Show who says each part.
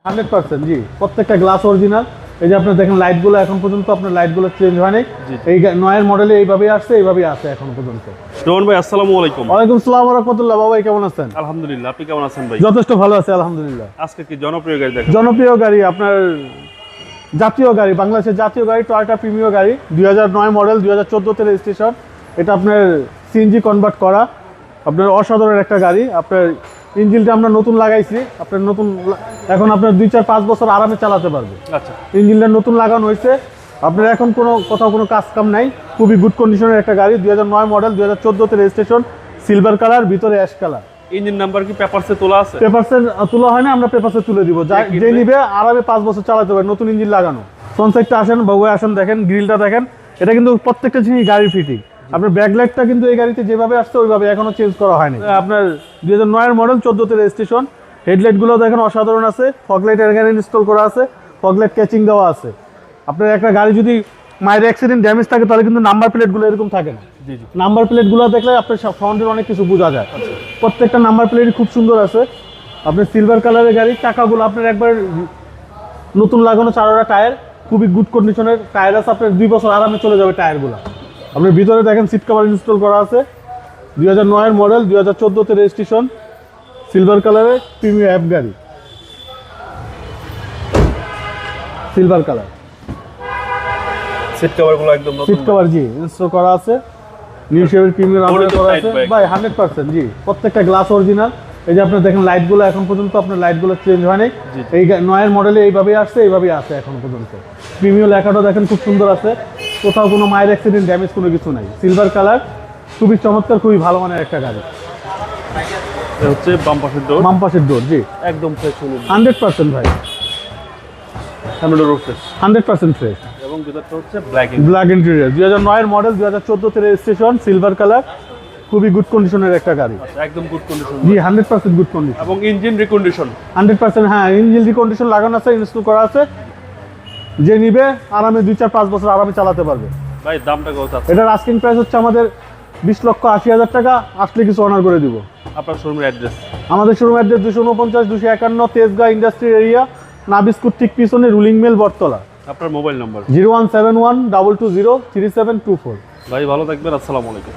Speaker 1: 100% জি, প্রত্যেকটা glass original. এই যে আপনি দেখেন লাইটগুলো এখন পর্যন্ত আপনার লাইটগুলো চেঞ্জ হয়নি। এই নয়ের মডেলে এইভাবেই আসছে, এইভাবেই আছে এখন পর্যন্ত।
Speaker 2: রোহন ভাই আসসালামু আলাইকুম।
Speaker 1: ওয়ালাইকুম আসসালাম ওয়া রাহমাতুল্লাহ। বাবা কেমন আছেন?
Speaker 2: আলহামদুলিল্লাহ, আপনি কেমন আছেন ভাই?
Speaker 1: যথেষ্ট ভালো আছে আলহামদুলিল্লাহ।
Speaker 2: আজকে কি জনপ্রিয় গাড়ি দেখেন?
Speaker 1: জনপ্রিয় গাড়ি আপনার জাতীয় গাড়ি, বাংলাদেশের জাতীয় গাড়ি টয়োটা প্রিমিয়ার গাড়ি 2009 মডেল, 2014 তে রেজিস্ট্রেশন। এটা আপনার সিএনজি কনভার্ট করা, আপনার অসাধারণ একটা গাড়ি। আপনার ইঞ্জিনটা আমরা নতুন লাগাইছি, আপনার নতুন এখন আপনার 2-4-5 বছর আরামে চালাতে পারবে।
Speaker 2: আচ্ছা,
Speaker 1: ইঞ্জিনটা নতুন লাগানো হয়েছে, আপনার এখন কোথাও কোনো কাজ কাম নাই, খুবই গুড কন্ডিশনের একটা গাড়ি। 2009 মডেল, 2014 তে রেজিস্ট্রেশন, সিলভার কালার, ভিতরে অ্যাশ কালার।
Speaker 2: ইঞ্জিন নাম্বার কি পেপারসে তোলা আছে?
Speaker 1: পেপারসে তোলা হয় না, আমরা পেপারসে তুলে দিব। যে নিবে আরামে 5 বছর চালাতে পারবে, নতুন ইঞ্জিন লাগানো। ফ্রন্ট সাইডটা আসেন, বাবুয়ে আসেন, দেখেন গ্রিলটা দেখেন। এটা কিন্তু প্রত্যেকটা জিনিস গাড়ির ফিটিং। আপনার ব্যাকলাইটটা কিন্তু এই গাড়িতে যেভাবে আসছে ওইভাবে এখনো চেঞ্জ করা হয়নি। আপনার 2009 মডেল, 14 তে রেজিস্ট্রেশন। হেডলাইটগুলো দেখেন অসাধারণ আছে, ফগলাইট এখানে ইনস্টল করা আছে, ফগলাইট ক্যাচিং দেওয়া আছে। আপনার একটা গাড়ি যদি মাইর অ্যাক্সিডেন্ট ড্যামেজ থাকে তাহলে কিন্তু নাম্বার প্লেটগুলো এরকম থাকে না। নাম্বার প্লেটগুলো দেখলে আপনার ফ্রন্টের অনেক কিছু বোঝা যায়। প্রত্যেকটা নাম্বার প্লেটই খুব সুন্দর আছে। আপনার সিলভার কালারের গাড়ি, চাকাগুলো আপনার একবার নতুন লাগানো, চারোটা টায়ার খুবই গুড কন্ডিশনের টায়ার আছে। আপনার 2 বছর আরামে চলে যাবে টায়ারগুলো। আপনার ভিতরে দেখেন সিট কভার ইনস্টল করা আছে। 2009 মডেল, 2014 তে রেজিস্ট্রেশন, সিলভার কালারের প্রিমিয়াম অ্যাপ গাড়ি, সিলভার কালার।
Speaker 2: সিট কভারগুলো একদম নতুন।
Speaker 1: সিট কভার জি ইনস্টল করা আছে, নিউ শেপের প্রিমিয়াম রাবার করা আছে ভাই 100% জি, প্রত্যেকটা গ্লাস অরিজিনাল। এই যে আপনি দেখেন লাইটগুলো এখন পর্যন্ত আপনার লাইটগুলো চেঞ্জ হয়নি। এই নয়ের মডেলে এইভাবেই আসছে, এইভাবেই আছে এখন পর্যন্ত। প্রিমিয়াম লেখাটা দেখেন খুব সুন্দর আছে, কোথাও কোনো মাইর অ্যাক্সিডেন্ট ড্যামেজ কোনো কিছু নাই। সিলভার কালার, খুবই চমৎকার, খুবই ভালো মানের একটা গাড়ি।
Speaker 2: এটা হচ্ছে বাম পাশের ডোর।
Speaker 1: বাম পাশের ডোর জি
Speaker 2: একদম ফ্রেশ হলুদ।
Speaker 1: 100% ভাই,
Speaker 2: সামনে ডোর ফ্রেশ
Speaker 1: 100% ফ্রেশ।
Speaker 2: এবং ভিতরটা হচ্ছে ব্ল্যাক
Speaker 1: ব্ল্যাক ইন্টেরিয়র। 2009 মডেল, 2014 তে রেজিস্ট্রেশন, সিলভার কালার, খুবই গুড কন্ডিশনের একটা গাড়ি।
Speaker 2: একদম গুড কন্ডিশন
Speaker 1: জি 100% গুড কন্ডিশন
Speaker 2: এবং ইঞ্জিন রিকন্ডিশন
Speaker 1: 100%। হ্যাঁ, ইঞ্জিন রিকন্ডিশন লাগানো আছে, ইনস্টল করা আছে। যে নিবে আরামে 2-4-5 বছর আরামে চালাতে পারবে।
Speaker 2: ভাই দামটা কত আছে?
Speaker 1: এটার আস্কিং প্রাইস হচ্ছে আমাদের 20,80,000 টাকা। আসলে কিছু অনার করে দিব।
Speaker 2: আপনার শোরুমের অ্যাড্রেস?
Speaker 1: আমাদের showroom address 249-251 Tejgaon industrial area, Nabisco ঠিক পিছনে, রুলিং মিল, বটতলা।
Speaker 2: আপনার মোবাইল নাম্বার?
Speaker 1: 0171-220-3724।
Speaker 2: ভাই ভালো থাকবেন, আসসালামু আলাইকুম।